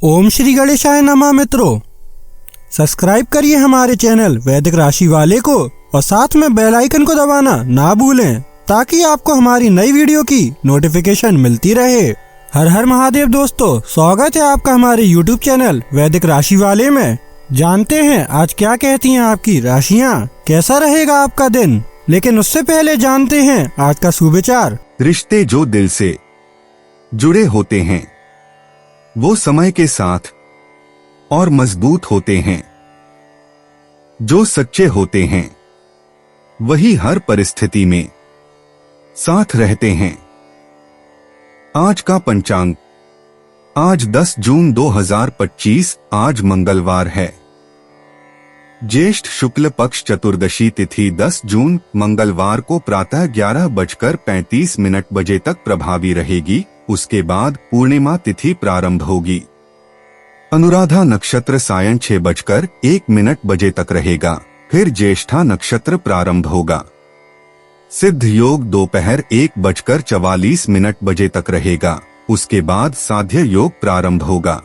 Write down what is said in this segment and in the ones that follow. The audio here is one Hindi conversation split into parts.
ओम श्री गणेशाय नमः। मित्रों, सब्सक्राइब करिए हमारे चैनल वैदिक राशि वाले को और साथ में बेल आइकन को दबाना ना भूलें ताकि आपको हमारी नई वीडियो की नोटिफिकेशन मिलती रहे। हर हर महादेव दोस्तों, स्वागत है आपका हमारे YouTube चैनल वैदिक राशि वाले में। जानते हैं आज क्या कहती हैं आपकी राशियां, कैसा रहेगा आपका दिन। लेकिन उससे पहले जानते हैं आज का सुविचार। रिश्ते जो दिल से जुड़े होते हैं वो समय के साथ और मजबूत होते हैं। जो सच्चे होते हैं वही हर परिस्थिति में साथ रहते हैं। आज का पंचांग, आज 10 जून 2025, आज मंगलवार है। ज्येष्ठ शुक्ल पक्ष चतुर्दशी तिथि 10 जून मंगलवार को प्रातः 11:35 बजे तक प्रभावी रहेगी। उसके बाद पूर्णिमा तिथि प्रारंभ होगी। अनुराधा नक्षत्र सायं 6:01 बजे तक रहेगा। फिर ज्येष्ठा नक्षत्र प्रारंभ होगा। सिद्ध योग दोपहर 1:44 बजे तक रहेगा। उसके बाद साध्य योग प्रारंभ होगा।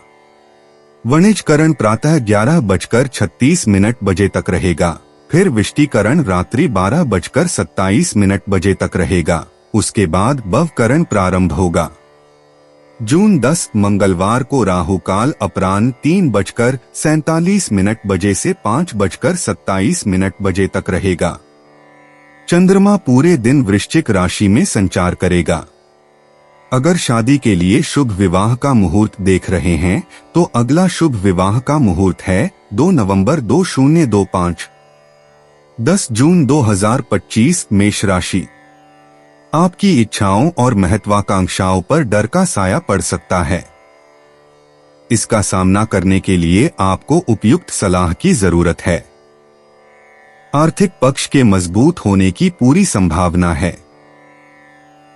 वणिजकरण प्रातः 11:36 बजे तक रहेगा। फिर विष्टिकरण रात्रि 12:27 बजे तक रहेगा। उसके बाद भवकरण प्रारंभ होगा। जून 10 मंगलवार को राहु काल अपराह्न 3:47 बजे से 5:27 बजे तक रहेगा। चंद्रमा पूरे दिन वृश्चिक राशि में संचार करेगा। अगर शादी के लिए शुभ विवाह का मुहूर्त देख रहे हैं तो अगला शुभ विवाह का मुहूर्त है 2 नवंबर 2025। 10 जून 2025 मेष राशि। आपकी इच्छाओं और महत्वाकांक्षाओं पर डर का साया पड़ सकता है। इसका सामना करने के लिए आपको उपयुक्त सलाह की जरूरत है। आर्थिक पक्ष के मजबूत होने की पूरी संभावना है।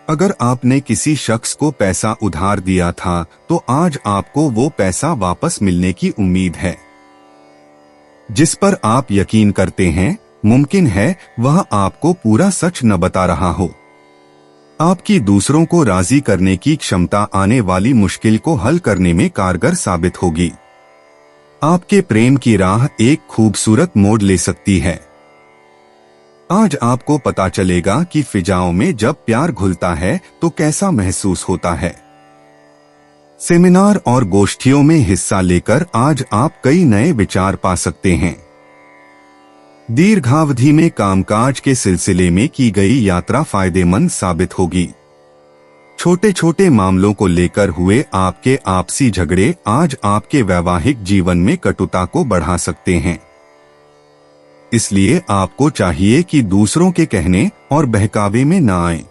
अगर आपने किसी शख्स को पैसा उधार दिया था तो आज आपको वो पैसा वापस मिलने की उम्मीद है। जिस पर आप यकीन करते हैं मुमकिन है वह आपको पूरा सच न बता रहा हो। आपकी दूसरों को राजी करने की क्षमता आने वाली मुश्किल को हल करने में कारगर साबित होगी। आपके प्रेम की राह एक खूबसूरत मोड़ ले सकती है। आज आपको पता चलेगा कि फिजाओं में जब प्यार घुलता है तो कैसा महसूस होता है। सेमिनार और गोष्ठियों में हिस्सा लेकर आज आप कई नए विचार पा सकते हैं। दीर्घावधि में कामकाज के सिलसिले में की गई यात्रा फायदेमंद साबित होगी। छोटे छोटे मामलों को लेकर हुए आपके आपसी झगड़े आज आपके वैवाहिक जीवन में कटुता को बढ़ा सकते हैं। इसलिए आपको चाहिए कि दूसरों के कहने और बहकावे में न आए।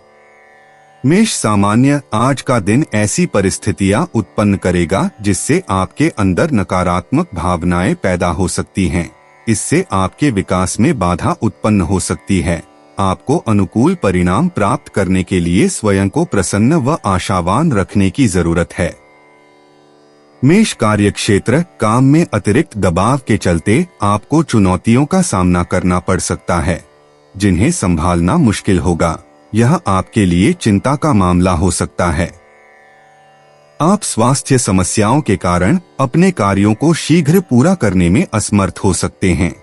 मेष सामान्य आज का दिन ऐसी परिस्थितियां उत्पन्न करेगा जिससे आपके अंदर नकारात्मक भावनाएं पैदा हो सकती हैं। इससे आपके विकास में बाधा उत्पन्न हो सकती है। आपको अनुकूल परिणाम प्राप्त करने के लिए स्वयं को प्रसन्न व आशावान रखने की जरूरत है। मेष कार्यक्षेत्र, काम में अतिरिक्त दबाव के चलते आपको चुनौतियों का सामना करना पड़ सकता है जिन्हें संभालना मुश्किल होगा। यह आपके लिए चिंता का मामला हो सकता है। आप स्वास्थ्य समस्याओं के कारण अपने कार्यों को शीघ्र पूरा करने में असमर्थ हो सकते हैं।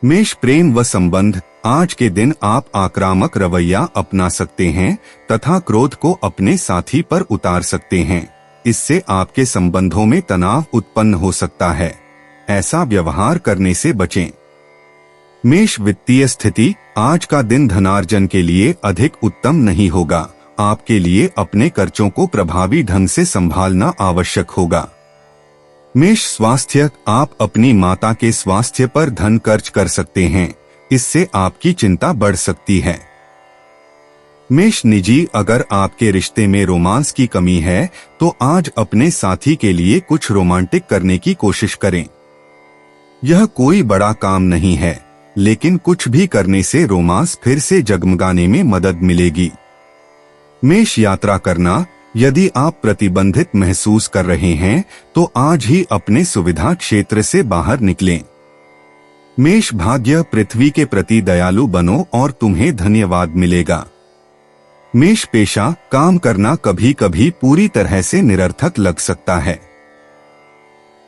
मेष प्रेम व संबंध, आज के दिन आप आक्रामक रवैया अपना सकते हैं तथा क्रोध को अपने साथी पर उतार सकते हैं। इससे आपके संबंधों में तनाव उत्पन्न हो सकता है। ऐसा व्यवहार करने से बचें। मेष वित्तीय स्थिति, आज का दिन धनार्जन के लिए अधिक उत्तम नहीं होगा। आपके लिए अपने खर्चों को प्रभावी ढंग से संभालना आवश्यक होगा। मेष स्वास्थ्य, आप अपनी माता के स्वास्थ्य पर धन खर्च कर सकते हैं। इससे आपकी चिंता बढ़ सकती है। मेष निजी, अगर आपके रिश्ते में रोमांस की कमी है तो आज अपने साथी के लिए कुछ रोमांटिक करने की कोशिश करें। यह कोई बड़ा काम नहीं है, लेकिन कुछ भी करने से रोमांस फिर से जगमगाने में मदद मिलेगी। मेष यात्रा करना, यदि आप प्रतिबंधित महसूस कर रहे हैं तो आज ही अपने सुविधा क्षेत्र से बाहर निकलें। मेष भाग्य, पृथ्वी के प्रति दयालु बनो और तुम्हें धन्यवाद मिलेगा। मेष पेशा, काम करना कभी कभी पूरी तरह से निरर्थक लग सकता है।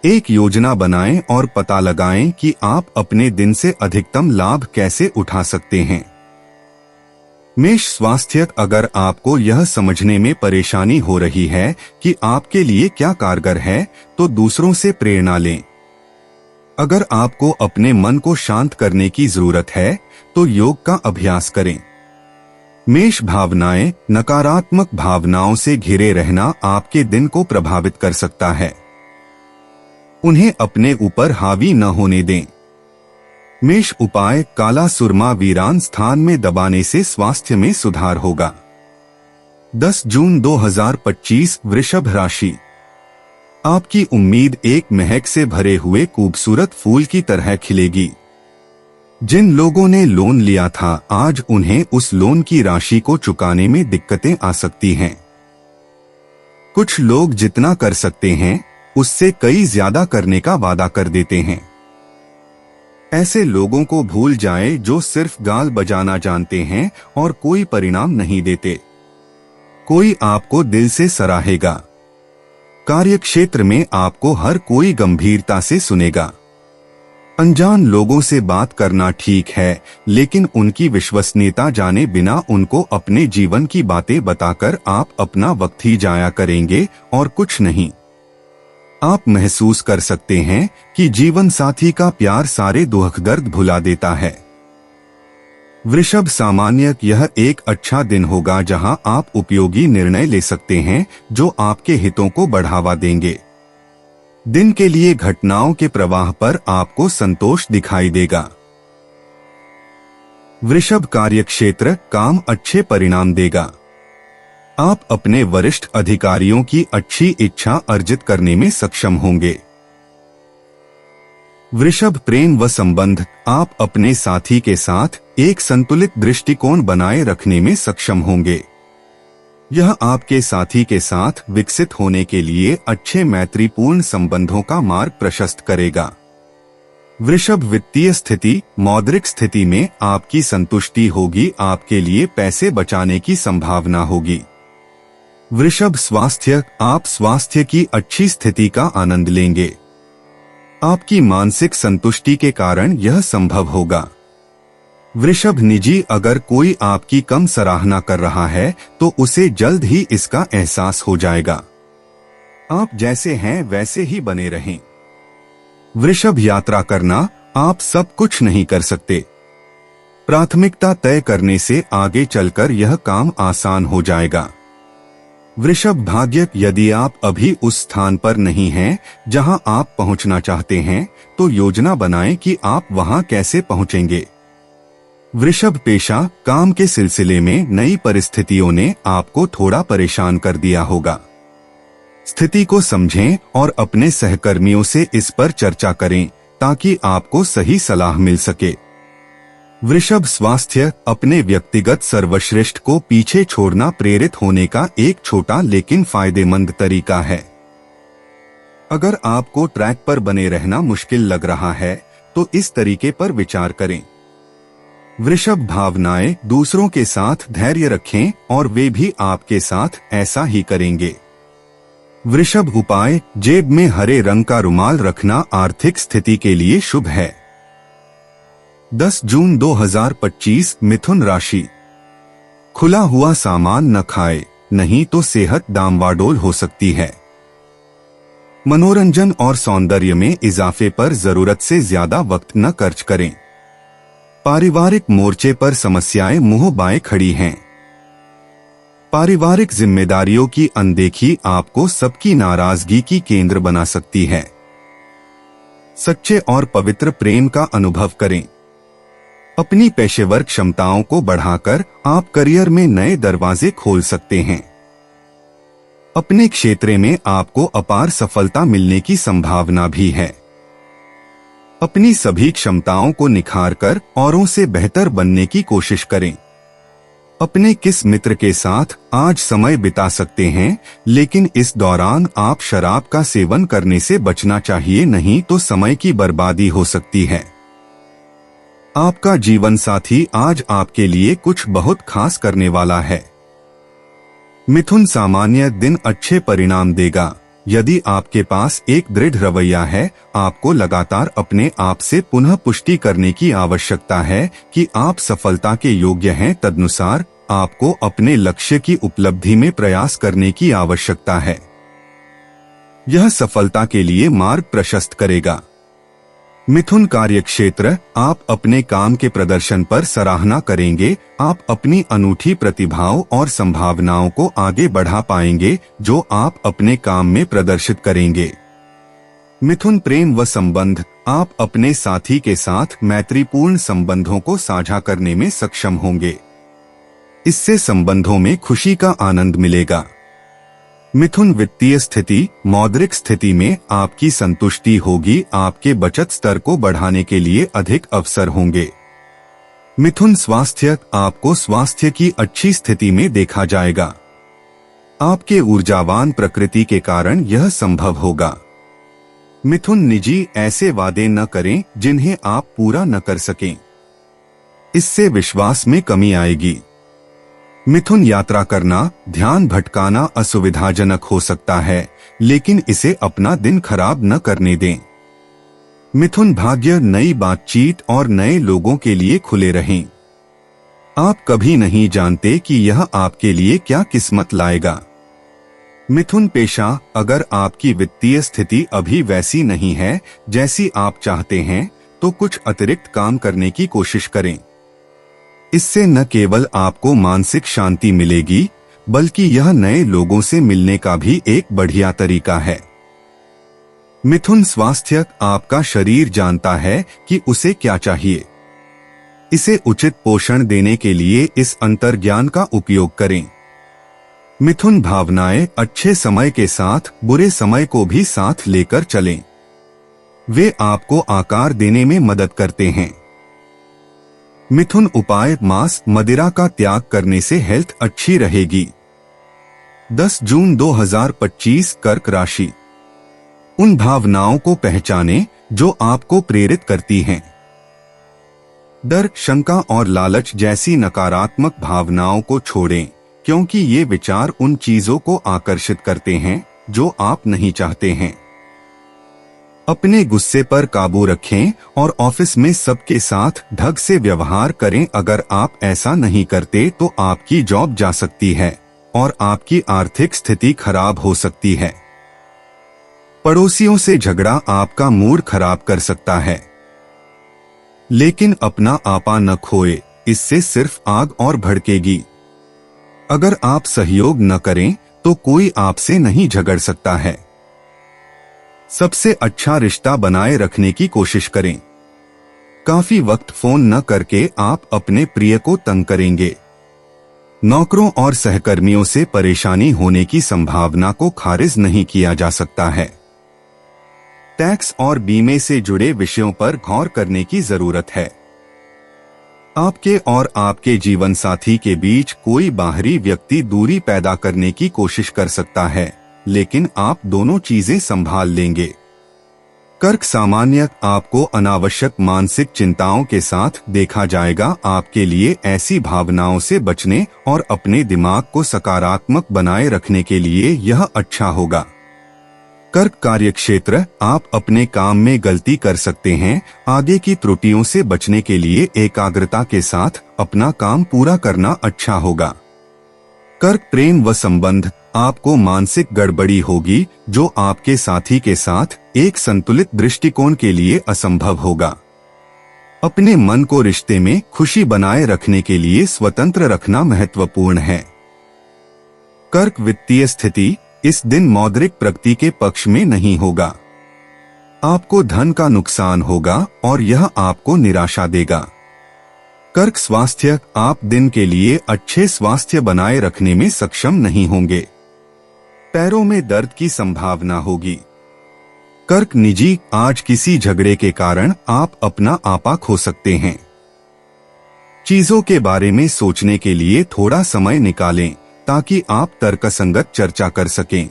एक योजना बनाएं और पता लगाएं कि आप अपने दिन से अधिकतम लाभ कैसे उठा सकते हैं। मेष स्वास्थ्य, अगर आपको यह समझने में परेशानी हो रही है कि आपके लिए क्या कारगर है, तो दूसरों से प्रेरणा लें। अगर आपको अपने मन को शांत करने की जरूरत है, तो योग का अभ्यास करें। मेष भावनाएं, नकारात्मक भावनाओं से घिरे रहना आपके दिन को प्रभावित कर सकता है। उन्हें अपने ऊपर हावी न होने दें। मेष उपाय, काला सुरमा वीरान स्थान में दबाने से स्वास्थ्य में सुधार होगा। 10 जून 2025 वृषभ राशि। आपकी उम्मीद एक महक से भरे हुए खूबसूरत फूल की तरह खिलेगी। जिन लोगों ने लोन लिया था, आज उन्हें उस लोन की राशि को चुकाने में दिक्कतें आ सकती हैं। कुछ लोग जितना कर सकते हैं उससे कई ज्यादा करने का वादा कर देते हैं। ऐसे लोगों को भूल जाएं जो सिर्फ गाल बजाना जानते हैं और कोई परिणाम नहीं देते। कोई आपको दिल से सराहेगा। कार्यक्षेत्र में आपको हर कोई गंभीरता से सुनेगा। अनजान लोगों से बात करना ठीक है, लेकिन उनकी विश्वसनीयता जाने बिना उनको अपने जीवन की बातें बताकर आप अपना वक्त ही जाया करेंगे और कुछ नहीं। आप महसूस कर सकते हैं कि जीवन साथी का प्यार सारे दुख दर्द भुला देता है। वृषभ सामान्य, यह एक अच्छा दिन होगा जहां आप उपयोगी निर्णय ले सकते हैं जो आपके हितों को बढ़ावा देंगे। दिन के लिए घटनाओं के प्रवाह पर आपको संतोष दिखाई देगा। वृषभ कार्यक्षेत्र, काम अच्छे परिणाम देगा। आप अपने वरिष्ठ अधिकारियों की अच्छी इच्छा अर्जित करने में सक्षम होंगे। वृषभ प्रेम व संबंध, आप अपने साथी के साथ एक संतुलित दृष्टिकोण बनाए रखने में सक्षम होंगे। यह आपके साथी के साथ विकसित होने के लिए अच्छे मैत्रीपूर्ण संबंधों का मार्ग प्रशस्त करेगा। वृषभ वित्तीय स्थिति, मौद्रिक स्थिति में आपकी संतुष्टि होगी। आपके लिए पैसे बचाने की संभावना होगी। वृषभ स्वास्थ्य, आप स्वास्थ्य की अच्छी स्थिति का आनंद लेंगे। आपकी मानसिक संतुष्टि के कारण यह संभव होगा। वृषभ निजी, अगर कोई आपकी कम सराहना कर रहा है तो उसे जल्द ही इसका एहसास हो जाएगा। आप जैसे हैं वैसे ही बने रहें। वृषभ यात्रा करना, आप सब कुछ नहीं कर सकते। प्राथमिकता तय करने से आगे चलकर यह काम आसान हो जाएगा। वृषभ भाग्य, यदि आप अभी उस स्थान पर नहीं हैं जहां आप पहुंचना चाहते हैं, तो योजना बनाएं कि आप वहां कैसे पहुंचेंगे। वृषभ पेशा, काम के सिलसिले में नई परिस्थितियों ने आपको थोड़ा परेशान कर दिया होगा। स्थिति को समझें और अपने सहकर्मियों से इस पर चर्चा करें ताकि आपको सही सलाह मिल सके। वृषभ स्वास्थ्य, अपने व्यक्तिगत सर्वश्रेष्ठ को पीछे छोड़ना प्रेरित होने का एक छोटा लेकिन फायदेमंद तरीका है। अगर आपको ट्रैक पर बने रहना मुश्किल लग रहा है तो इस तरीके पर विचार करें। वृषभ भावनाएं, दूसरों के साथ धैर्य रखें और वे भी आपके साथ ऐसा ही करेंगे। वृषभ उपाय, जेब में हरे रंग का रुमाल रखना आर्थिक स्थिति के लिए शुभ है। 10 जून 2025 मिथुन राशि। खुला हुआ सामान न खाए, नहीं तो सेहत डामाडोल हो सकती है। मनोरंजन और सौंदर्य में इजाफे पर जरूरत से ज्यादा वक्त न खर्च करें। पारिवारिक मोर्चे पर समस्याएं मुंह बाएं खड़ी हैं। पारिवारिक जिम्मेदारियों की अनदेखी आपको सबकी नाराजगी की केंद्र बना सकती है। सच्चे और पवित्र प्रेम का अनुभव करें। अपनी पेशेवर क्षमताओं को बढ़ाकर आप करियर में नए दरवाजे खोल सकते हैं। अपने क्षेत्र में आपको अपार सफलता मिलने की संभावना भी है। अपनी सभी क्षमताओं को निखारकर औरों से बेहतर बनने की कोशिश करें। अपने किस मित्र के साथ आज समय बिता सकते हैं, लेकिन इस दौरान आप शराब का सेवन करने से बचना चाहिए, नहीं तो समय की बर्बादी हो सकती है। आपका जीवन साथी आज आपके लिए कुछ बहुत खास करने वाला है। मिथुन सामान्य दिन अच्छे परिणाम देगा, यदि आपके पास एक दृढ़ रवैया है, आपको लगातार अपने आप से पुनः पुष्टि करने की आवश्यकता है कि आप सफलता के योग्य हैं। तदनुसार आपको अपने लक्ष्य की उपलब्धि में प्रयास करने की आवश्यकता है। यह सफलता के लिए मार्ग प्रशस्त करेगा। मिथुन कार्यक्षेत्र, आप अपने काम के प्रदर्शन पर सराहना करेंगे। आप अपनी अनूठी प्रतिभाओं और संभावनाओं को आगे बढ़ा पाएंगे जो आप अपने काम में प्रदर्शित करेंगे। मिथुन प्रेम व संबंध, आप अपने साथी के साथ मैत्रीपूर्ण संबंधों को साझा करने में सक्षम होंगे। इससे संबंधों में खुशी का आनंद मिलेगा। मिथुन वित्तीय स्थिति, मौद्रिक स्थिति में आपकी संतुष्टि होगी। आपके बचत स्तर को बढ़ाने के लिए अधिक अवसर होंगे। मिथुन स्वास्थ्य, आपको स्वास्थ्य की अच्छी स्थिति में देखा जाएगा। आपके ऊर्जावान प्रकृति के कारण यह संभव होगा। मिथुन निजी, ऐसे वादे न करें जिन्हें आप पूरा न कर सकें। इससे विश्वास में कमी आएगी। मिथुन यात्रा करना, ध्यान भटकाना असुविधाजनक हो सकता है, लेकिन इसे अपना दिन खराब न करने दें। मिथुन भाग्य, नई बातचीत और नए लोगों के लिए खुले रहें। आप कभी नहीं जानते कि यह आपके लिए क्या किस्मत लाएगा। मिथुन पेशा, अगर आपकी वित्तीय स्थिति अभी वैसी नहीं है जैसी आप चाहते हैं, तो कुछ अतिरिक्त काम करने की कोशिश करें। इससे न केवल आपको मानसिक शांति मिलेगी, बल्कि यह नए लोगों से मिलने का भी एक बढ़िया तरीका है। मिथुन स्वास्थ्य, आपका शरीर जानता है कि उसे क्या चाहिए। इसे उचित पोषण देने के लिए इस अंतर्ज्ञान का उपयोग करें। मिथुन भावनाएं, अच्छे समय के साथ बुरे समय को भी साथ लेकर चलें। वे आपको आकार देने में मदद करते हैं। मिथुन उपाय, मांस मदिरा का त्याग करने से हेल्थ अच्छी रहेगी। 10 जून 2025 कर्क राशि। उन भावनाओं को पहचानें जो आपको प्रेरित करती हैं। डर, शंका और लालच जैसी नकारात्मक भावनाओं को छोड़ें, क्योंकि ये विचार उन चीजों को आकर्षित करते हैं जो आप नहीं चाहते हैं। अपने गुस्से पर काबू रखें और ऑफिस में सबके साथ ढंग से व्यवहार करें। अगर आप ऐसा नहीं करते तो आपकी जॉब जा सकती है और आपकी आर्थिक स्थिति खराब हो सकती है। पड़ोसियों से झगड़ा आपका मूड खराब कर सकता है, लेकिन अपना आपा न खोए, इससे सिर्फ आग और भड़केगी। अगर आप सहयोग न करें तो कोई आपसे नहीं झगड़ सकता है। सबसे अच्छा रिश्ता बनाए रखने की कोशिश करें। काफी वक्त फोन न करके आप अपने प्रिय को तंग करेंगे। नौकरों और सहकर्मियों से परेशानी होने की संभावना को खारिज नहीं किया जा सकता है। टैक्स और बीमे से जुड़े विषयों पर गौर करने की जरूरत है। आपके और आपके जीवन साथी के बीच कोई बाहरी व्यक्ति दूरी पैदा करने की कोशिश कर सकता है, लेकिन आप दोनों चीजें संभाल लेंगे। कर्क सामान्य, आपको अनावश्यक मानसिक चिंताओं के साथ देखा जाएगा। आपके लिए ऐसी भावनाओं से बचने और अपने दिमाग को सकारात्मक बनाए रखने के लिए यह अच्छा होगा। कर्क कार्यक्षेत्र, आप अपने काम में गलती कर सकते हैं। आगे की त्रुटियों से बचने के लिए एकाग्रता के साथ अपना काम पूरा करना अच्छा होगा। कर्क प्रेम व संबंध, आपको मानसिक गड़बड़ी होगी जो आपके साथी के साथ एक संतुलित दृष्टिकोण के लिए असंभव होगा। अपने मन को रिश्ते में खुशी बनाए रखने के लिए स्वतंत्र रखना महत्वपूर्ण है। कर्क वित्तीय स्थिति, इस दिन मौद्रिक प्रगति के पक्ष में नहीं होगा। आपको धन का नुकसान होगा और यह आपको निराशा देगा। कर्क स्वास्थ्य, आप दिन के लिए अच्छे स्वास्थ्य बनाए रखने में सक्षम नहीं होंगे। पैरों में दर्द की संभावना होगी। कर्क निजी, आज किसी झगड़े के कारण आप अपना आपा खो सकते हैं। चीजों के बारे में सोचने के लिए थोड़ा समय निकालें ताकि आप तर्कसंगत चर्चा कर सकें।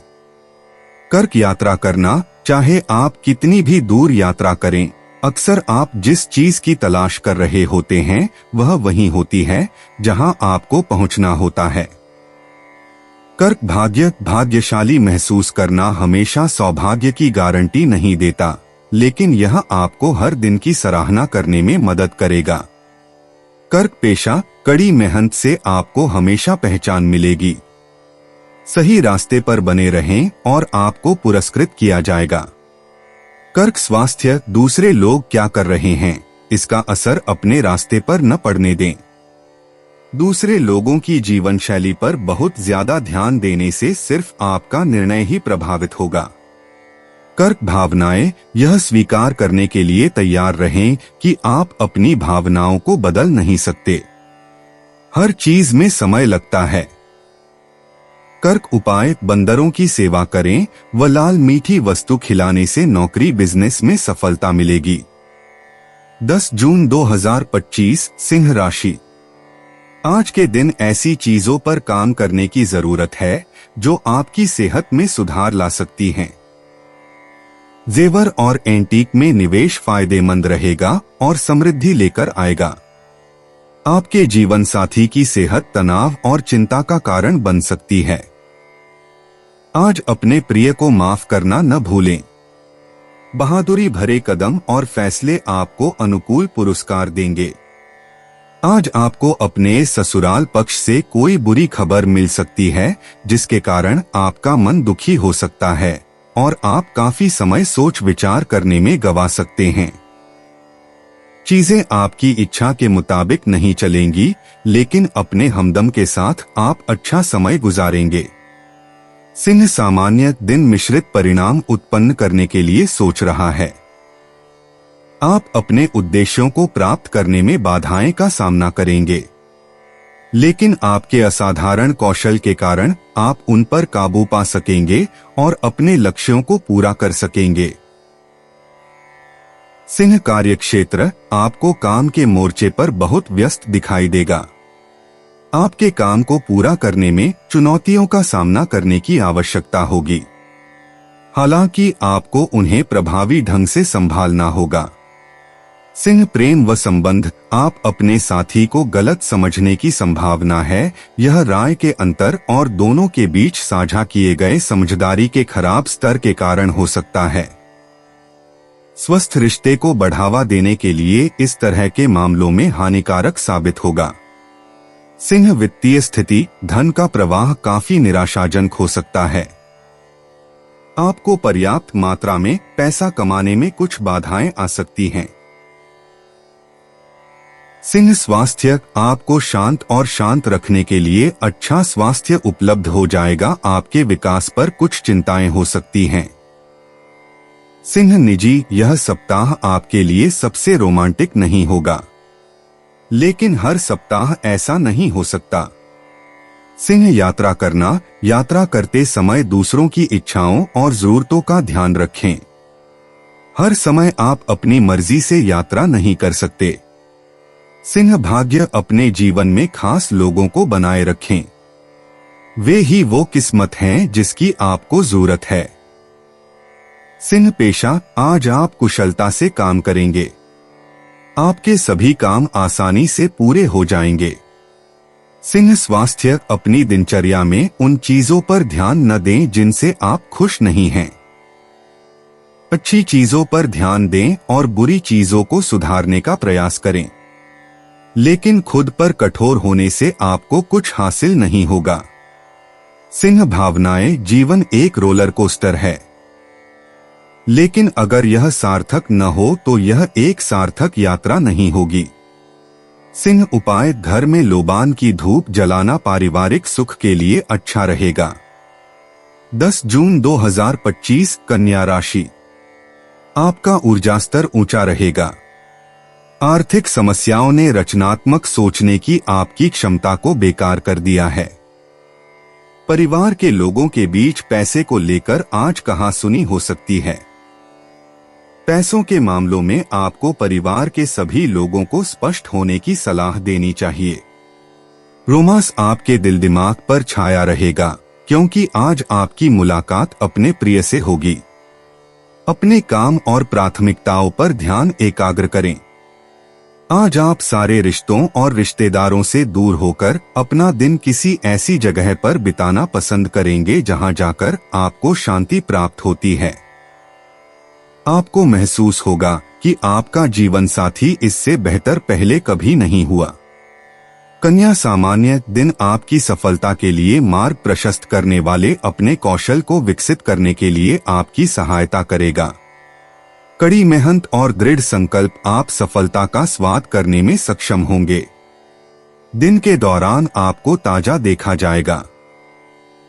कर्क यात्रा करना, चाहे आप कितनी भी दूर यात्रा करें, अक्सर आप जिस चीज की तलाश कर रहे होते हैं वह वहीं होती है जहां आपको पहुंचना होता है। कर्क भाग्यशाली महसूस करना हमेशा सौभाग्य की गारंटी नहीं देता, लेकिन यह आपको हर दिन की सराहना करने में मदद करेगा। कर्क पेशा, कड़ी मेहनत से आपको हमेशा पहचान मिलेगी। सही रास्ते पर बने रहें और आपको पुरस्कृत किया जाएगा। कर्क स्वास्थ्य, दूसरे लोग क्या कर रहे हैं इसका असर अपने रास्ते पर न पड़ने दें। दूसरे लोगों की जीवन शैली पर बहुत ज्यादा ध्यान देने से सिर्फ आपका निर्णय ही प्रभावित होगा। कर्क भावनाएं, यह स्वीकार करने के लिए तैयार रहें कि आप अपनी भावनाओं को बदल नहीं सकते। हर चीज में समय लगता है। कर्क उपाय, बंदरों की सेवा करें व लाल मीठी वस्तु खिलाने से नौकरी बिजनेस में सफलता मिलेगी। 10 जून 2025 सिंह राशि। आज के दिन ऐसी चीजों पर काम करने की जरूरत है जो आपकी सेहत में सुधार ला सकती हैं। जेवर और एंटीक में निवेश फायदेमंद रहेगा और समृद्धि लेकर आएगा। आपके जीवन साथी की सेहत तनाव और चिंता का कारण बन सकती है। आज अपने प्रिय को माफ करना न भूलें। बहादुरी भरे कदम और फैसले आपको अनुकूल पुरस्कार देंगे। आज आपको अपने ससुराल पक्ष से कोई बुरी खबर मिल सकती है जिसके कारण आपका मन दुखी हो सकता है और आप काफी समय सोच विचार करने में गवा सकते हैं। चीजें आपकी इच्छा के मुताबिक नहीं चलेंगी, लेकिन अपने हमदम के साथ आप अच्छा समय गुजारेंगे। सिंह सामान्य दिन मिश्रित परिणाम उत्पन्न करने के लिए सोच रहा है। आप अपने उद्देश्यों को प्राप्त करने में बाधाएं का सामना करेंगे, लेकिन आपके असाधारण कौशल के कारण आप उन पर काबू पा सकेंगे और अपने लक्ष्यों को पूरा कर सकेंगे। सिंह कार्यक्षेत्र, आपको काम के मोर्चे पर बहुत व्यस्त दिखाई देगा। आपके काम को पूरा करने में चुनौतियों का सामना करने की आवश्यकता होगी, हालांकि आपको उन्हें प्रभावी ढंग से संभालना होगा। सिंह प्रेम व संबंध, आप अपने साथी को गलत समझने की संभावना है। यह राय के अंतर और दोनों के बीच साझा किए गए समझदारी के खराब स्तर के कारण हो सकता है। स्वस्थ रिश्ते को बढ़ावा देने के लिए इस तरह के मामलों में हानिकारक साबित होगा। सिंह वित्तीय स्थिति, धन का प्रवाह काफी निराशाजनक हो सकता है। आपको पर्याप्त मात्रा में पैसा कमाने में कुछ बाधाएं आ सकती हैं। सिंह स्वास्थ्य, आपको शांत और शांत रखने के लिए अच्छा स्वास्थ्य उपलब्ध हो जाएगा। आपके विकास पर कुछ चिंताएं हो सकती हैं। सिंह निजी, यह सप्ताह आपके लिए सबसे रोमांटिक नहीं होगा, लेकिन हर सप्ताह ऐसा नहीं हो सकता। सिंह यात्रा करना, यात्रा करते समय दूसरों की इच्छाओं और जरूरतों का ध्यान रखें। हर समय आप अपनी मर्जी से यात्रा नहीं कर सकते। सिंह भाग्य, अपने जीवन में खास लोगों को बनाए रखें। वे ही वो किस्मत हैं जिसकी आपको जरूरत है। सिंह पेशा, आज आप कुशलता से काम करेंगे। आपके सभी काम आसानी से पूरे हो जाएंगे। सिंह स्वास्थ्य, अपनी दिनचर्या में उन चीजों पर ध्यान न दें जिनसे आप खुश नहीं हैं। अच्छी चीजों पर ध्यान दें और बुरी चीजों को सुधारने का प्रयास करें, लेकिन खुद पर कठोर होने से आपको कुछ हासिल नहीं होगा। सिंह भावनाएं, जीवन एक रोलर कोस्टर है, लेकिन अगर यह सार्थक न हो तो यह एक सार्थक यात्रा नहीं होगी। सिंह उपाय, घर में लोबान की धूप जलाना पारिवारिक सुख के लिए अच्छा रहेगा। 10 जून 2025 कन्या राशि। आपका ऊर्जा स्तर ऊंचा रहेगा। आर्थिक समस्याओं ने रचनात्मक सोचने की आपकी क्षमता को बेकार कर दिया है। परिवार के लोगों के बीच पैसे को लेकर आज कहासुनी हो सकती है। पैसों के मामलों में आपको परिवार के सभी लोगों को स्पष्ट होने की सलाह देनी चाहिए। रोमांस आपके दिल दिमाग पर छाया रहेगा, क्योंकि आज आपकी मुलाकात अपने प्रिय से होगी। अपने काम और प्राथमिकताओं पर ध्यान एकाग्र करें। आज आप सारे रिश्तों और रिश्तेदारों से दूर होकर अपना दिन किसी ऐसी जगह पर बिताना पसंद करेंगे जहां जाकर आपको शांति प्राप्त होती है। आपको महसूस होगा कि आपका जीवन साथी इससे बेहतर पहले कभी नहीं हुआ। कन्या सामान्य दिन आपकी सफलता के लिए मार्ग प्रशस्त करने वाले अपने कौशल को विकसित करने के लिए आपकी सहायता करेगा। कड़ी मेहनत और दृढ़ संकल्प आप सफलता का स्वाद करने में सक्षम होंगे। दिन के दौरान आपको ताजा देखा जाएगा।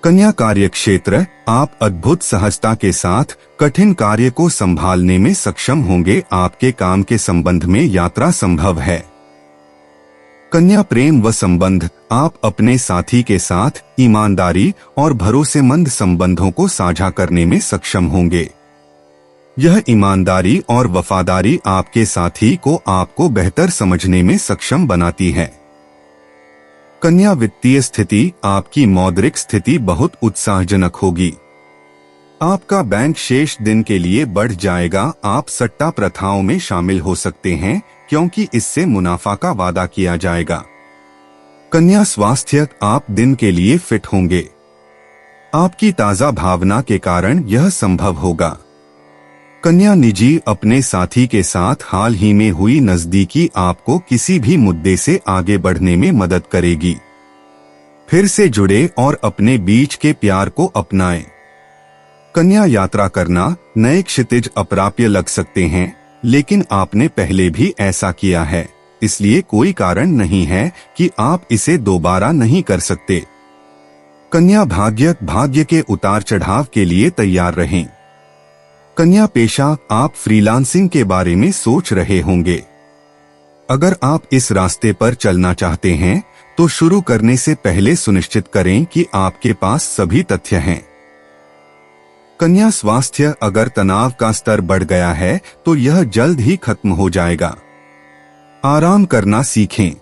कन्या कार्य क्षेत्र, आप अद्भुत सहजता के साथ कठिन कार्य को संभालने में सक्षम होंगे। आपके काम के संबंध में यात्रा संभव है। कन्या प्रेम व संबंध, आप अपने साथी के साथ ईमानदारी और भरोसेमंद संबंधों को साझा करने में सक्षम होंगे। यह ईमानदारी और वफादारी आपके साथी को आपको बेहतर समझने में सक्षम बनाती है। कन्या वित्तीय स्थिति, आपकी मौद्रिक स्थिति बहुत उत्साहजनक होगी। आपका बैंक शेष दिन के लिए बढ़ जाएगा। आप सट्टा प्रथाओं में शामिल हो सकते हैं क्योंकि इससे मुनाफा का वादा किया जाएगा। कन्या स्वास्थ्य, आप दिन के लिए फिट होंगे। आपकी ताजा भावना के कारण यह संभव होगा। कन्या निजी, अपने साथी के साथ हाल ही में हुई नजदीकी आपको किसी भी मुद्दे से आगे बढ़ने में मदद करेगी। फिर से जुड़े और अपने बीच के प्यार को अपनाएं। कन्या यात्रा करना, नए क्षितिज अप्राप्य लग सकते हैं, लेकिन आपने पहले भी ऐसा किया है, इसलिए कोई कारण नहीं है कि आप इसे दोबारा नहीं कर सकते। कन्या भाग्य के उतार चढ़ाव के लिए तैयार रहें। कन्या पेशा, आप फ्रीलांसिंग के बारे में सोच रहे होंगे। अगर आप इस रास्ते पर चलना चाहते हैं तो शुरू करने से पहले सुनिश्चित करें कि आपके पास सभी तथ्य हैं। कन्या स्वास्थ्य, अगर तनाव का स्तर बढ़ गया है तो यह जल्द ही खत्म हो जाएगा। आराम करना सीखें।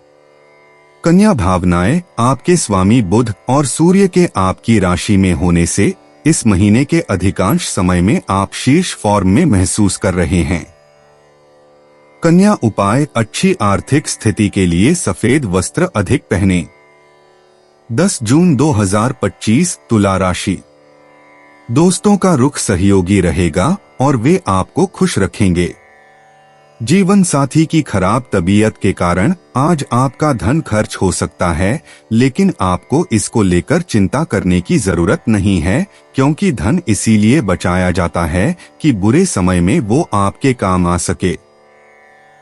कन्या भावनाएं, आपके स्वामी बुध और सूर्य के आपकी राशि में होने से इस महीने के अधिकांश समय में आप शीर्ष फॉर्म में महसूस कर रहे हैं। कन्या उपाय, अच्छी आर्थिक स्थिति के लिए सफेद वस्त्र अधिक पहनें। 10 जून 2025, तुला राशि। दोस्तों का रुख सहयोगी रहेगा और वे आपको खुश रखेंगे। जीवन साथी की खराब तबीयत के कारण आज आपका धन खर्च हो सकता है, लेकिन आपको इसको लेकर चिंता करने की जरूरत नहीं है, क्योंकि धन इसीलिए बचाया जाता है कि बुरे समय में वो आपके काम आ सके।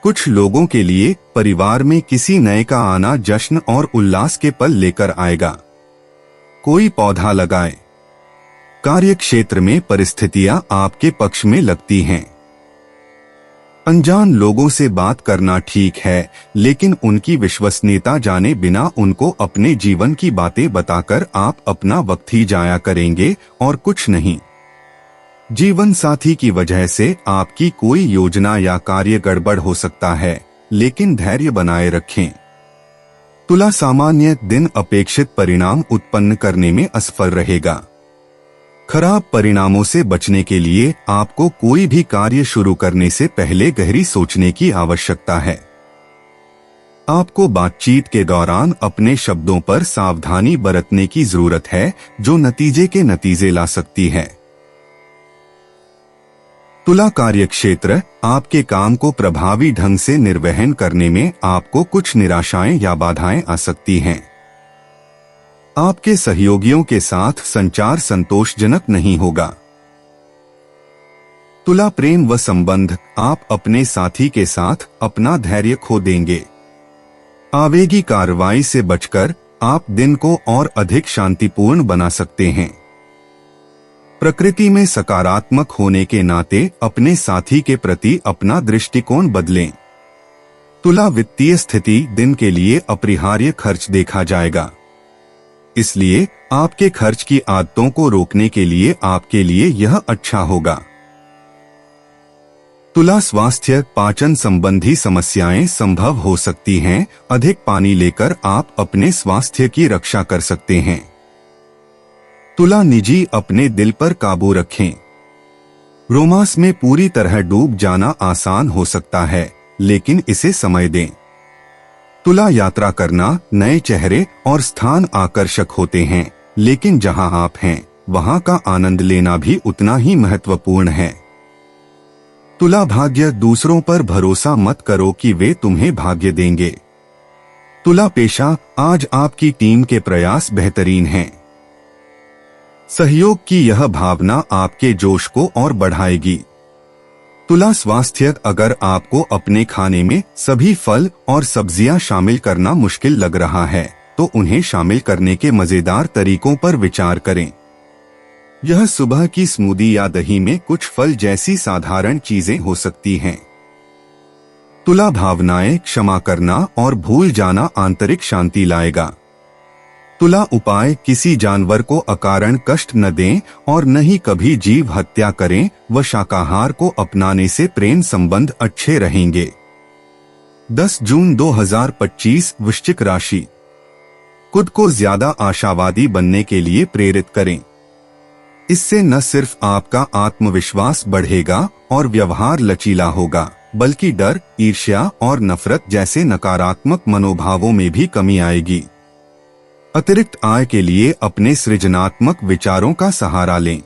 कुछ लोगों के लिए परिवार में किसी नए का आना जश्न और उल्लास के पल लेकर आएगा। कोई पौधा लगाएं। कार्य क्षेत्र में परिस्थितियां आपके पक्ष में लगती हैं। अनजान लोगों से बात करना ठीक है, लेकिन उनकी विश्वसनीयता जाने बिना उनको अपने जीवन की बातें बताकर आप अपना वक्त ही जाया करेंगे और कुछ नहीं। जीवन साथी की वजह से आपकी कोई योजना या कार्य गड़बड़ हो सकता है, लेकिन धैर्य बनाए रखें। तुला सामान्य दिन अपेक्षित परिणाम उत्पन्न करने में असफल रहेगा। खराब परिणामों से बचने के लिए आपको कोई भी कार्य शुरू करने से पहले गहरी सोचने की आवश्यकता है। आपको बातचीत के दौरान अपने शब्दों पर सावधानी बरतने की जरूरत है, जो नतीजे के नतीजे ला सकती है। तुला कार्य क्षेत्र, आपके काम को प्रभावी ढंग से निर्वहन करने में आपको कुछ निराशाएं या बाधाएं आ सकती हैं। आपके सहयोगियों के साथ संचार संतोषजनक नहीं होगा। तुला प्रेम व संबंध, आप अपने साथी के साथ अपना धैर्य खो देंगे। आवेगी कार्रवाई से बचकर आप दिन को और अधिक शांतिपूर्ण बना सकते हैं। प्रकृति में सकारात्मक होने के नाते अपने साथी के प्रति अपना दृष्टिकोण बदलें। तुला वित्तीय स्थिति, दिन के लिए अपरिहार्य खर्च देखा जाएगा, इसलिए आपके खर्च की आदतों को रोकने के लिए आपके लिए यह अच्छा होगा। तुला स्वास्थ्य, पाचन संबंधी समस्याएं संभव हो सकती हैं। अधिक पानी लेकर आप अपने स्वास्थ्य की रक्षा कर सकते हैं। तुला निजी, अपने दिल पर काबू रखें। रोमांस में पूरी तरह डूब जाना आसान हो सकता है, लेकिन इसे समय दें। तुला यात्रा करना, नए चेहरे और स्थान आकर्षक होते हैं, लेकिन जहां आप हैं वहां का आनंद लेना भी उतना ही महत्वपूर्ण है। तुला भाग्य, दूसरों पर भरोसा मत करो कि वे तुम्हें भाग्य देंगे। तुला पेशा, आज आपकी टीम के प्रयास बेहतरीन हैं। सहयोग की यह भावना आपके जोश को और बढ़ाएगी। तुला स्वास्थ्य, अगर आपको अपने खाने में सभी फल और सब्जियां शामिल करना मुश्किल लग रहा है तो उन्हें शामिल करने के मजेदार तरीकों पर विचार करें। यह सुबह की स्मूदी या दही में कुछ फल जैसी साधारण चीजें हो सकती हैं। तुला भावनाएं, क्षमा करना और भूल जाना आंतरिक शांति लाएगा। तुला उपाय, किसी जानवर को अकारण कष्ट न दें और न ही कभी जीव हत्या करें व शाकाहार को अपनाने से प्रेम संबंध अच्छे रहेंगे। 10 जून 2025 वृश्चिक राशि। खुद को ज्यादा आशावादी बनने के लिए प्रेरित करें। इससे न सिर्फ आपका आत्मविश्वास बढ़ेगा और व्यवहार लचीला होगा, बल्कि डर, ईर्ष्या और नफरत जैसे नकारात्मक मनोभावों में भी कमी आएगी। अतिरिक्त आय के लिए अपने सृजनात्मक विचारों का सहारा लें।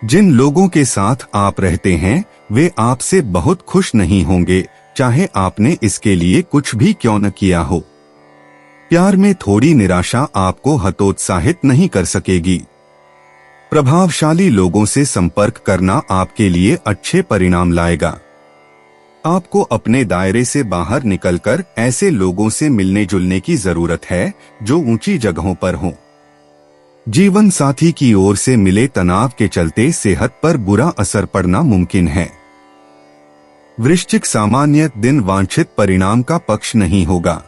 जिन लोगों के साथ आप रहते हैं वे आपसे बहुत खुश नहीं होंगे, चाहे आपने इसके लिए कुछ भी क्यों न किया हो। प्यार में थोड़ी निराशा आपको हतोत्साहित नहीं कर सकेगी। प्रभावशाली लोगों से संपर्क करना आपके लिए अच्छे परिणाम लाएगा। आपको अपने दायरे से बाहर निकलकर ऐसे लोगों से मिलने जुलने की जरूरत है जो ऊंची जगहों पर हों। जीवन साथी की ओर से मिले तनाव के चलते सेहत पर बुरा असर पड़ना मुमकिन है। वृश्चिक, सामान्य दिन वांछित परिणाम का पक्ष नहीं होगा।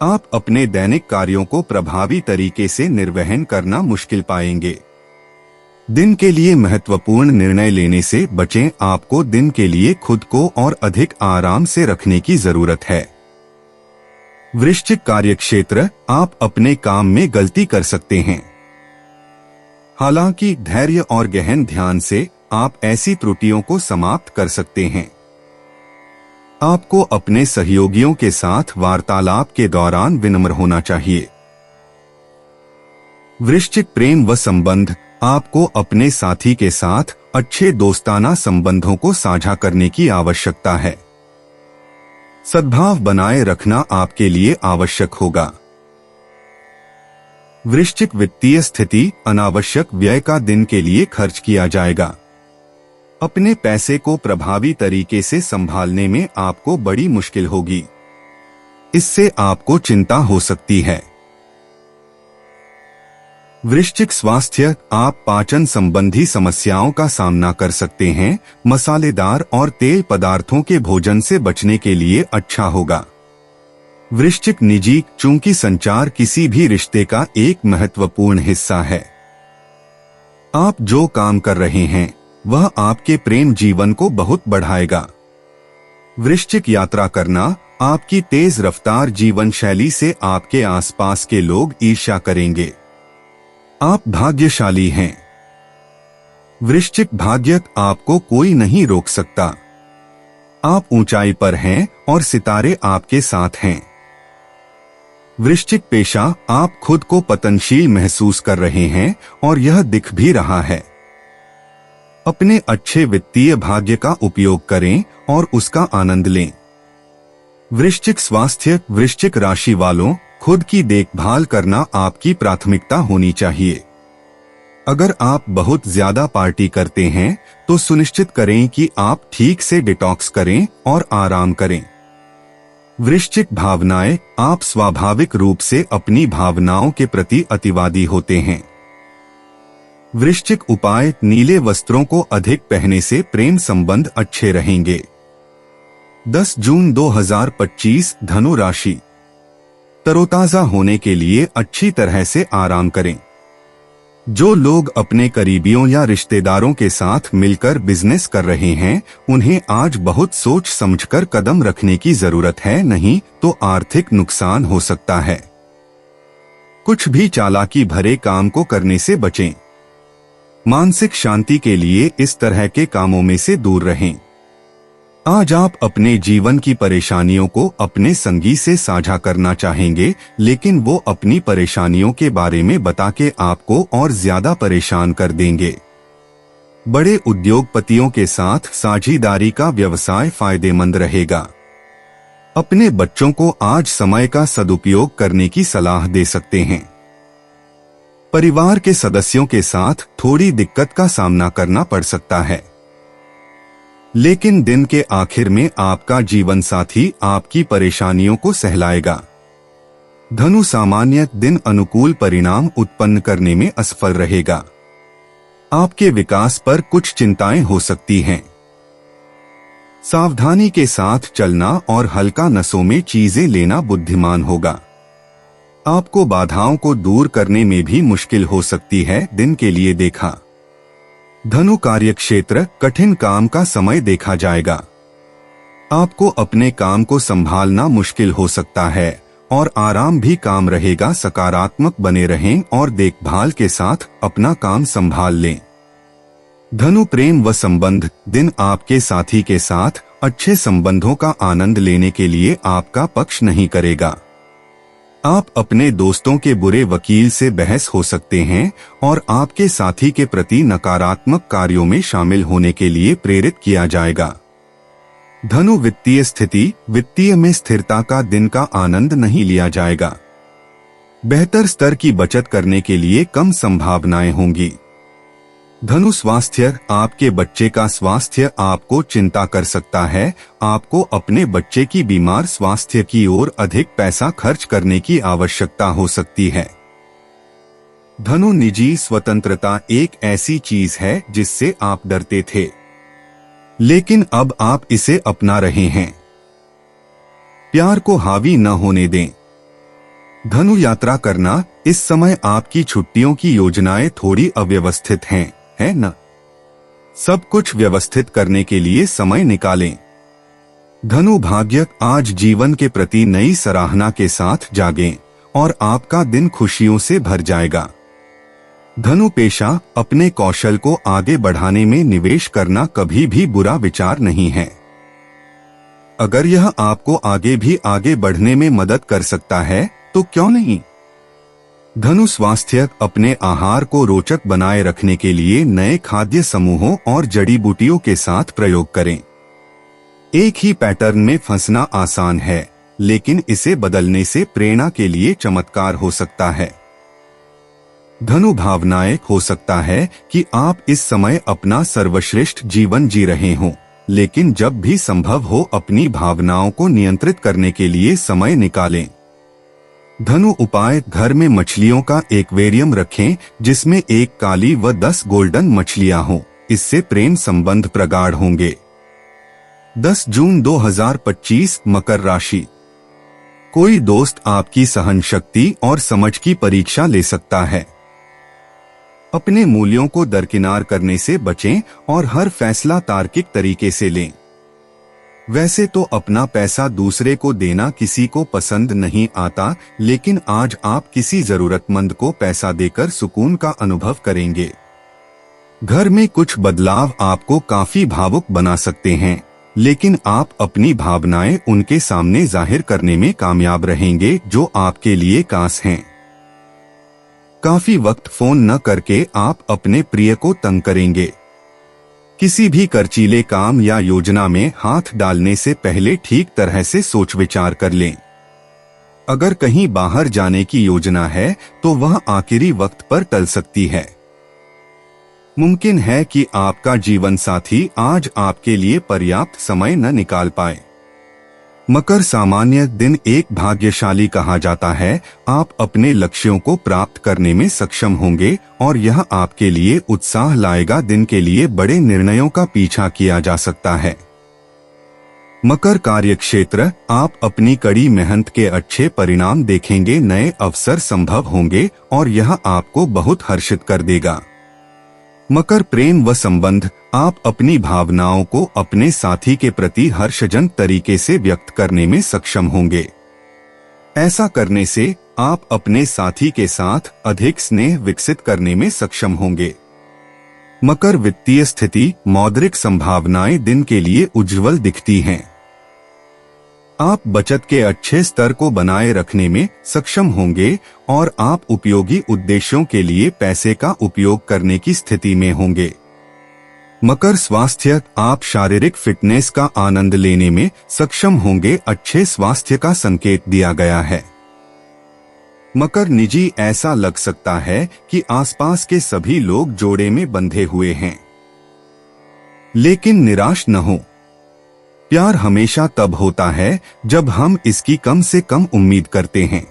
आप अपने दैनिक कार्यों को प्रभावी तरीके से निर्वहन करना मुश्किल पाएंगे। दिन के लिए महत्वपूर्ण निर्णय लेने से बचें। आपको दिन के लिए खुद को और अधिक आराम से रखने की जरूरत है। वृश्चिक कार्यक्षेत्र, आप अपने काम में गलती कर सकते हैं। हालांकि धैर्य और गहन ध्यान से आप ऐसी त्रुटियों को समाप्त कर सकते हैं। आपको अपने सहयोगियों के साथ वार्तालाप के दौरान विनम्र होना चाहिए। वृश्चिक, प्रेम व संबंध, आपको अपने साथी के साथ अच्छे दोस्ताना संबंधों को साझा करने की आवश्यकता है। सद्भाव बनाए रखना आपके लिए आवश्यक होगा। वृश्चिक, वित्तीय स्थिति, अनावश्यक व्यय का दिन के लिए खर्च किया जाएगा। अपने पैसे को प्रभावी तरीके से संभालने में आपको बड़ी मुश्किल होगी। इससे आपको चिंता हो सकती है। वृश्चिक स्वास्थ्य, आप पाचन संबंधी समस्याओं का सामना कर सकते हैं। मसालेदार और तेल पदार्थों के भोजन से बचने के लिए अच्छा होगा। वृश्चिक निजी, चूंकि संचार किसी भी रिश्ते का एक महत्वपूर्ण हिस्सा है। आप जो काम कर रहे हैं वह आपके प्रेम जीवन को बहुत बढ़ाएगा। वृश्चिक यात्रा करना, आपकी तेज रफ्तार जीवन शैली से आपके आसपास के लोग ईर्ष्या करेंगे। आप भाग्यशाली हैं। वृश्चिक भाग्य, आपको कोई नहीं रोक सकता। आप ऊंचाई पर हैं और सितारे आपके साथ हैं। वृश्चिक पेशा, आप खुद को पतनशील महसूस कर रहे हैं और यह दिख भी रहा है। अपने अच्छे वित्तीय भाग्य का उपयोग करें और उसका आनंद लें। वृश्चिक स्वास्थ्य, वृश्चिक राशि वालों, खुद की देखभाल करना आपकी प्राथमिकता होनी चाहिए। अगर आप बहुत ज्यादा पार्टी करते हैं तो सुनिश्चित करें कि आप ठीक से डिटॉक्स करें और आराम करें। वृश्चिक भावनाएं, आप स्वाभाविक रूप से अपनी भावनाओं के प्रति अतिवादी होते हैं। वृश्चिक उपाय, नीले वस्त्रों को अधिक पहनने से प्रेम संबंध अच्छे रहेंगे। 10 जून 2025 धनु राशि। तरोताजा होने के लिए अच्छी तरह से आराम करें। जो लोग अपने करीबियों या रिश्तेदारों के साथ मिलकर बिजनेस कर रहे हैं उन्हें आज बहुत सोच समझकर कदम रखने की जरूरत है, नहीं तो आर्थिक नुकसान हो सकता है। कुछ भी चालाकी भरे काम को करने से बचें। मानसिक शांति के लिए इस तरह के कामों में से दूर रहें। आज आप अपने जीवन की परेशानियों को अपने संगी से साझा करना चाहेंगे, लेकिन वो अपनी परेशानियों के बारे में बता के आपको और ज्यादा परेशान कर देंगे। बड़े उद्योगपतियों के साथ साझेदारी का व्यवसाय फायदेमंद रहेगा। अपने बच्चों को आज समय का सदुपयोग करने की सलाह दे सकते हैं। परिवार के सदस्यों के साथ थोड़ी दिक्कत का सामना करना पड़ सकता है, लेकिन दिन के आखिर में आपका जीवन साथी आपकी परेशानियों को सहलाएगा। धनु सामान्य दिन अनुकूल परिणाम उत्पन्न करने में असफल रहेगा। आपके विकास पर कुछ चिंताएं हो सकती हैं। सावधानी के साथ चलना और हल्का नसों में चीजें लेना बुद्धिमान होगा। आपको बाधाओं को दूर करने में भी मुश्किल हो सकती है। दिन के लिए देखा। धनु कार्यक्षेत्र कठिन काम का समय देखा जाएगा। आपको अपने काम को संभालना मुश्किल हो सकता है और आराम भी काम रहेगा। सकारात्मक बने रहें और देखभाल के साथ अपना काम संभाल लें। धनु प्रेम व संबंध दिन आपके साथी के साथ अच्छे संबंधों का आनंद लेने के लिए आपका पक्ष नहीं करेगा। आप अपने दोस्तों के बुरे वकील से बहस हो सकते हैं और आपके साथी के प्रति नकारात्मक कार्यों में शामिल होने के लिए प्रेरित किया जाएगा। धनु वित्तीय स्थिति वित्तीय में स्थिरता का दिन का आनंद नहीं लिया जाएगा। बेहतर स्तर की बचत करने के लिए कम संभावनाएं होंगी। धनु स्वास्थ्य आपके बच्चे का स्वास्थ्य आपको चिंता कर सकता है। आपको अपने बच्चे की बीमार स्वास्थ्य की ओर अधिक पैसा खर्च करने की आवश्यकता हो सकती है। धनु निजी स्वतंत्रता एक ऐसी चीज है जिससे आप डरते थे, लेकिन अब आप इसे अपना रहे हैं। प्यार को हावी न होने दें। धनु यात्रा करना इस समय आपकी छुट्टियों की योजनाएं थोड़ी अव्यवस्थित हैं, है न? सब कुछ व्यवस्थित करने के लिए समय निकालें। धनु भाग्य आज जीवन के प्रति नई सराहना के साथ जागें और आपका दिन खुशियों से भर जाएगा। धनु पेशा अपने कौशल को आगे बढ़ाने में निवेश करना कभी भी बुरा विचार नहीं है। अगर यह आपको आगे बढ़ने में मदद कर सकता है तो क्यों नहीं। धनु स्वास्थ्य अपने आहार को रोचक बनाए रखने के लिए नए खाद्य समूहों और जड़ी बूटियों के साथ प्रयोग करें। एक ही पैटर्न में फंसना आसान है, लेकिन इसे बदलने से प्रेरणा के लिए चमत्कार हो सकता है। धनु भावनाएं हो सकता है कि आप इस समय अपना सर्वश्रेष्ठ जीवन जी रहे हों, लेकिन जब भी संभव हो अपनी भावनाओं को नियंत्रित करने के लिए समय निकालें। धनु उपाय घर में मछलियों का एक्वेरियम रखें जिसमें 1 काली व 10 गोल्डन मछलियां हों। इससे प्रेम संबंध प्रगाढ़ होंगे। 10 जून 2025 मकर राशि। कोई दोस्त आपकी सहन शक्ति और समझ की परीक्षा ले सकता है। अपने मूल्यों को दरकिनार करने से बचें और हर फैसला तार्किक तरीके से लें। वैसे तो अपना पैसा दूसरे को देना किसी को पसंद नहीं आता, लेकिन आज आप किसी जरूरतमंद को पैसा देकर सुकून का अनुभव करेंगे। घर में कुछ बदलाव आपको काफी भावुक बना सकते हैं, लेकिन आप अपनी भावनाएं उनके सामने जाहिर करने में कामयाब रहेंगे जो आपके लिए खास हैं। काफी वक्त फोन न करके आप अपने प्रिय को तंग करेंगे। किसी भी खर्चीले काम या योजना में हाथ डालने से पहले ठीक तरह से सोच विचार कर लें। अगर कहीं बाहर जाने की योजना है तो वह आखिरी वक्त पर टल सकती है। मुमकिन है कि आपका जीवन साथी आज आपके लिए पर्याप्त समय न निकाल पाए। मकर सामान्य दिन एक भाग्यशाली कहा जाता है। आप अपने लक्ष्यों को प्राप्त करने में सक्षम होंगे और यह आपके लिए उत्साह लाएगा। दिन के लिए बड़े निर्णयों का पीछा किया जा सकता है। मकर कार्यक्षेत्र आप अपनी कड़ी मेहनत के अच्छे परिणाम देखेंगे। नए अवसर संभव होंगे और यह आपको बहुत हर्षित कर देगा। मकर प्रेम व संबंध आप अपनी भावनाओं को अपने साथी के प्रति हर्षजनक तरीके से व्यक्त करने में सक्षम होंगे। ऐसा करने से आप अपने साथी के साथ अधिक स्नेह विकसित करने में सक्षम होंगे। मकर वित्तीय स्थिति, मौद्रिक संभावनाएं दिन के लिए उज्जवल दिखती हैं। आप बचत के अच्छे स्तर को बनाए रखने में सक्षम होंगे और आप उपयोगी उद्देश्यों के लिए पैसे का उपयोग करने की स्थिति में होंगे। मकर स्वास्थ्य, आप शारीरिक फिटनेस का आनंद लेने में सक्षम होंगे। अच्छे स्वास्थ्य का संकेत दिया गया है। मकर निजी, ऐसा लग सकता है कि आसपास के सभी लोग जोड़े में बंधे हुए हैं, लेकिन निराश न हो। प्यार हमेशा तब होता है जब हम इसकी कम से कम उम्मीद करते हैं।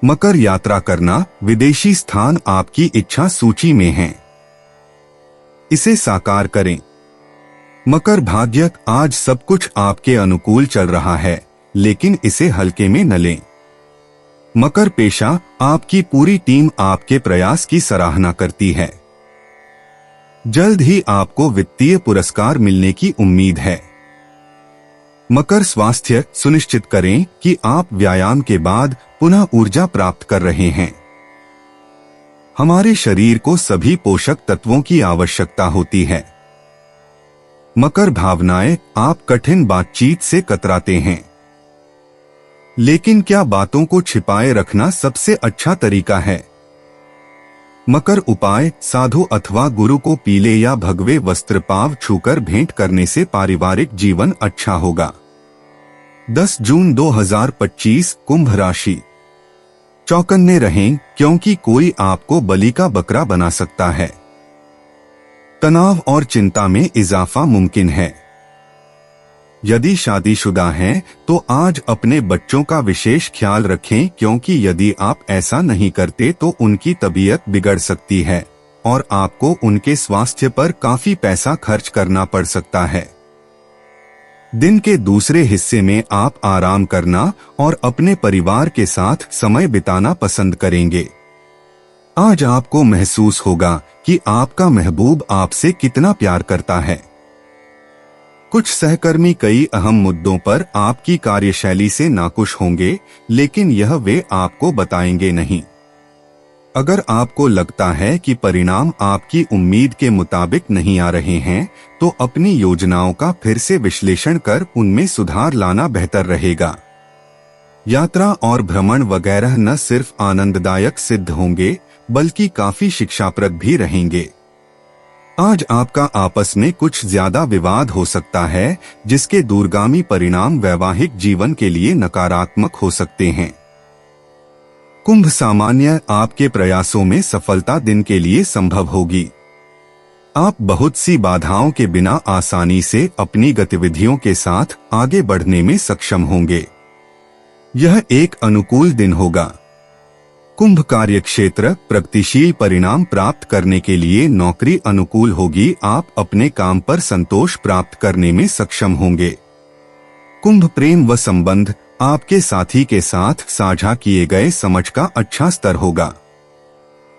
मकर यात्रा करना, विदेशी स्थान आपकी इच्छा सूची में है, इसे साकार करें। मकर भाग्य, आज सब कुछ आपके अनुकूल चल रहा है, लेकिन इसे हल्के में न लें। मकर पेशा, आपकी पूरी टीम आपके प्रयास की सराहना करती है। जल्द ही आपको वित्तीय पुरस्कार मिलने की उम्मीद है। मकर स्वास्थ्य, सुनिश्चित करें कि आप व्यायाम के बाद पुनः ऊर्जा प्राप्त कर रहे हैं। हमारे शरीर को सभी पोषक तत्वों की आवश्यकता होती है। मकर भावनाएं, आप कठिन बातचीत से कतराते हैं, लेकिन क्या बातों को छिपाए रखना सबसे अच्छा तरीका है? मकर उपाय, साधु अथवा गुरु को पीले या भगवे वस्त्र पाव छूकर भेंट करने से पारिवारिक जीवन अच्छा होगा। 10 जून 2025, कुंभ राशि। चौकन्ने रहें, क्योंकि कोई आपको बलि का बकरा बना सकता है। तनाव और चिंता में इजाफा मुमकिन है। यदि शादीशुदा हैं, तो आज अपने बच्चों का विशेष ख्याल रखें, क्योंकि यदि आप ऐसा नहीं करते तो उनकी तबीयत बिगड़ सकती है और आपको उनके स्वास्थ्य पर काफी पैसा खर्च करना पड़ सकता है। दिन के दूसरे हिस्से में आप आराम करना और अपने परिवार के साथ समय बिताना पसंद करेंगे। आज आपको महसूस होगा कि आपका महबूब आपसे कितना प्यार करता है। कुछ सहकर्मी कई अहम मुद्दों पर आपकी कार्यशैली से नाखुश होंगे, लेकिन यह वे आपको बताएंगे नहीं। अगर आपको लगता है कि परिणाम आपकी उम्मीद के मुताबिक नहीं आ रहे हैं, तो अपनी योजनाओं का फिर से विश्लेषण कर उनमें सुधार लाना बेहतर रहेगा। यात्रा और भ्रमण वगैरह न सिर्फ आनंददायक सिद्ध होंगे, बल्कि काफी शिक्षाप्रद भी रहेंगे। आज आपका आपस में कुछ ज्यादा विवाद हो सकता है, जिसके दूरगामी परिणाम वैवाहिक जीवन के लिए नकारात्मक हो सकते हैं। कुंभ सामान्य, आपके प्रयासों में सफलता दिन के लिए संभव होगी। आप बहुत सी बाधाओं के बिना आसानी से अपनी गतिविधियों के साथ आगे बढ़ने में सक्षम होंगे। यह एक अनुकूल दिन होगा। कुंभ कार्यक्षेत्र, प्रगतिशील परिणाम प्राप्त करने के लिए नौकरी अनुकूल होगी। आप अपने काम पर संतोष प्राप्त करने में सक्षम होंगे। कुंभ प्रेम व संबंध, आपके साथी के साथ साझा किए गए समझ का अच्छा स्तर होगा।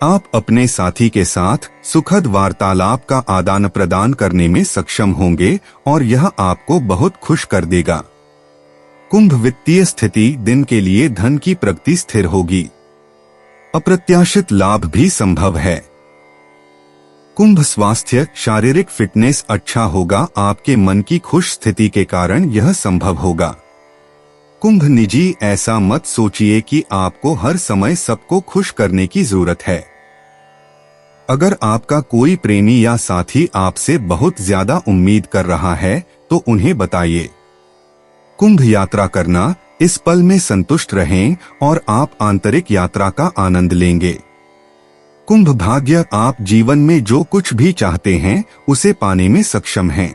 आप अपने साथी के साथ सुखद वार्तालाप का आदान प्रदान करने में सक्षम होंगे और यह आपको बहुत खुश कर देगा। कुंभ वित्तीय स्थिति, दिन के लिए धन की प्रगति स्थिर होगी। अप्रत्याशित लाभ भी संभव है। कुंभ स्वास्थ्य, शारीरिक फिटनेस अच्छा होगा। आपके मन की खुश स्थिति के कारण यह संभव होगा। कुंभ निजी, ऐसा मत सोचिए कि आपको हर समय सबको खुश करने की जरूरत है। अगर आपका कोई प्रेमी या साथी आपसे बहुत ज्यादा उम्मीद कर रहा है, तो उन्हें बताइए। कुंभ यात्रा करना, इस पल में संतुष्ट रहें और आप आंतरिक यात्रा का आनंद लेंगे। कुंभ भाग्य, आप जीवन में जो कुछ भी चाहते हैं उसे पाने में सक्षम हैं।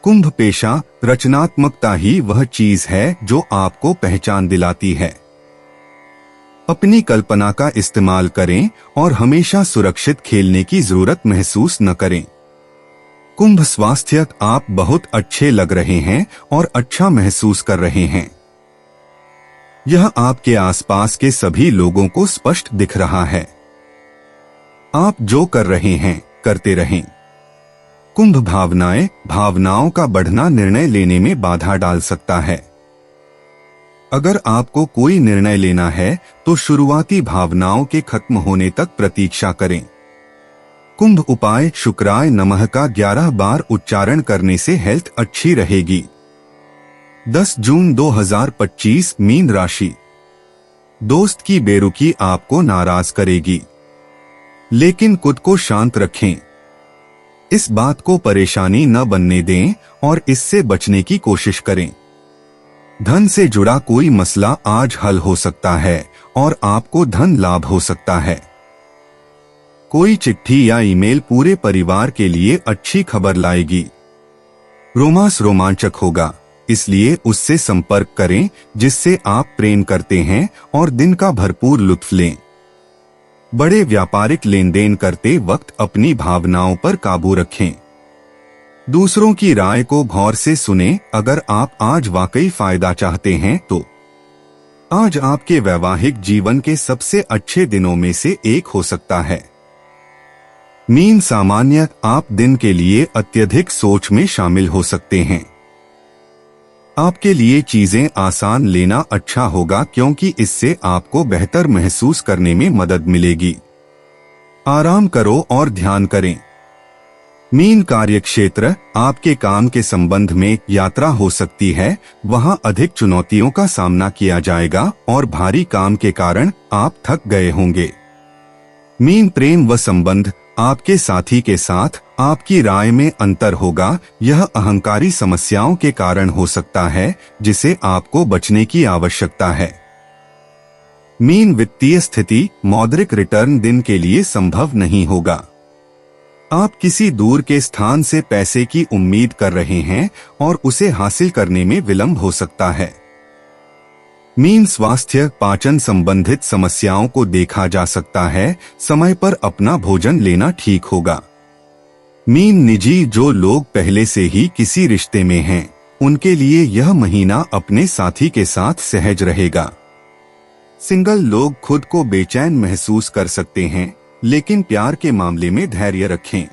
कुंभ पेशा, रचनात्मकता ही वह चीज है जो आपको पहचान दिलाती है। अपनी कल्पना का इस्तेमाल करें और हमेशा सुरक्षित खेलने की जरूरत महसूस न करें। कुंभ स्वास्थ्य, आप बहुत अच्छे लग रहे हैं और अच्छा महसूस कर रहे हैं। यह आपके आसपास के सभी लोगों को स्पष्ट दिख रहा है। आप जो कर रहे हैं करते रहें। कुंभ भावनाएं, भावनाओं का बढ़ना निर्णय लेने में बाधा डाल सकता है। अगर आपको कोई निर्णय लेना है तो शुरुआती भावनाओं के खत्म होने तक प्रतीक्षा करें। कुंभ उपाय शुक्राय नमः का 11 बार उच्चारण करने से हेल्थ अच्छी रहेगी। 10 जून 2025 मीन राशि। दोस्त की बेरुखी आपको नाराज करेगी, लेकिन खुद को शांत रखें। इस बात को परेशानी न बनने दें और इससे बचने की कोशिश करें। धन से जुड़ा कोई मसला आज हल हो सकता है और आपको धन लाभ हो सकता है। कोई चिट्ठी या ईमेल पूरे परिवार के लिए अच्छी खबर लाएगी। रोमांस रोमांचक होगा, इसलिए उससे संपर्क करें जिससे आप प्रेम करते हैं और दिन का भरपूर लुत्फ लें। बड़े व्यापारिक लेन देन करते वक्त अपनी भावनाओं पर काबू रखें। दूसरों की राय को गौर से सुनें। अगर आप आज वाकई फायदा चाहते हैं तो आज आपके वैवाहिक जीवन के सबसे अच्छे दिनों में से एक हो सकता है। मीन सामान्य आप दिन के लिए अत्यधिक सोच में शामिल हो सकते हैं। आपके लिए चीजें आसान लेना अच्छा होगा क्योंकि इससे आपको बेहतर महसूस करने में मदद मिलेगी। आराम करो और ध्यान करें। मीन कार्यक्षेत्र आपके काम के संबंध में यात्रा हो सकती है। वहां अधिक चुनौतियों का सामना किया जाएगा और भारी काम के कारण आप थक गए होंगे। मीन प्रेम व संबंध आपके साथी के साथ आपकी राय में अंतर होगा। यह अहंकारी समस्याओं के कारण हो सकता है जिसे आपको बचने की आवश्यकता है। मीन वित्तीय स्थिति मौद्रिक रिटर्न दिन के लिए संभव नहीं होगा। आप किसी दूर के स्थान से पैसे की उम्मीद कर रहे हैं और उसे हासिल करने में विलंब हो सकता है। मीन स्वास्थ्य पाचन संबंधित समस्याओं को देखा जा सकता है। समय पर अपना भोजन लेना ठीक होगा। मीन निजी जो लोग पहले से ही किसी रिश्ते में हैं, उनके लिए यह महीना अपने साथी के साथ सहज रहेगा। सिंगल लोग खुद को बेचैन महसूस कर सकते हैं, लेकिन प्यार के मामले में धैर्य रखें।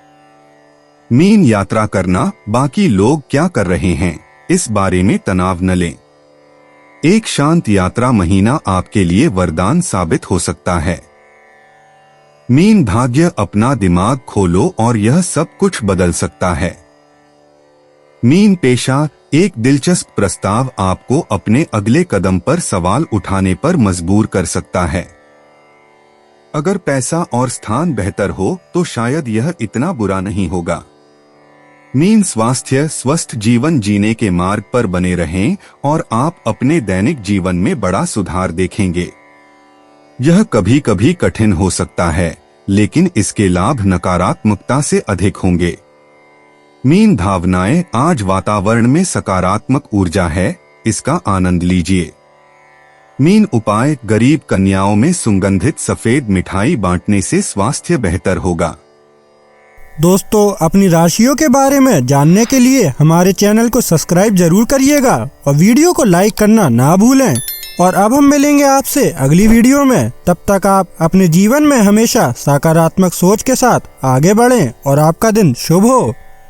मीन यात्रा करना बाकी लोग क्या कर रहे हैं इस बारे में तनाव न लें। एक शांत यात्रा महीना आपके लिए वरदान साबित हो सकता है। मीन भाग्य अपना दिमाग खोलो और यह सब कुछ बदल सकता है। मीन पेशा एक दिलचस्प प्रस्ताव आपको अपने अगले कदम पर सवाल उठाने पर मजबूर कर सकता है। अगर पैसा और स्थान बेहतर हो तो शायद यह इतना बुरा नहीं होगा। मीन स्वास्थ्य स्वस्थ जीवन जीने के मार्ग पर बने रहें और आप अपने दैनिक जीवन में बड़ा सुधार देखेंगे। यह कभी कभी कठिन हो सकता है, लेकिन इसके लाभ नकारात्मकता से अधिक होंगे। मीन भावनाएं आज वातावरण में सकारात्मक ऊर्जा है, इसका आनंद लीजिए। मीन उपाय गरीब कन्याओं में सुगंधित सफेद मिठाई बांटने से स्वास्थ्य बेहतर होगा। दोस्तों, अपनी राशियों के बारे में जानने के लिए हमारे चैनल को सब्सक्राइब जरूर करिएगा और वीडियो को लाइक करना ना भूलें। और अब हम मिलेंगे आपसे अगली वीडियो में। तब तक आप अपने जीवन में हमेशा सकारात्मक सोच के साथ आगे बढ़ें और आपका दिन शुभ हो।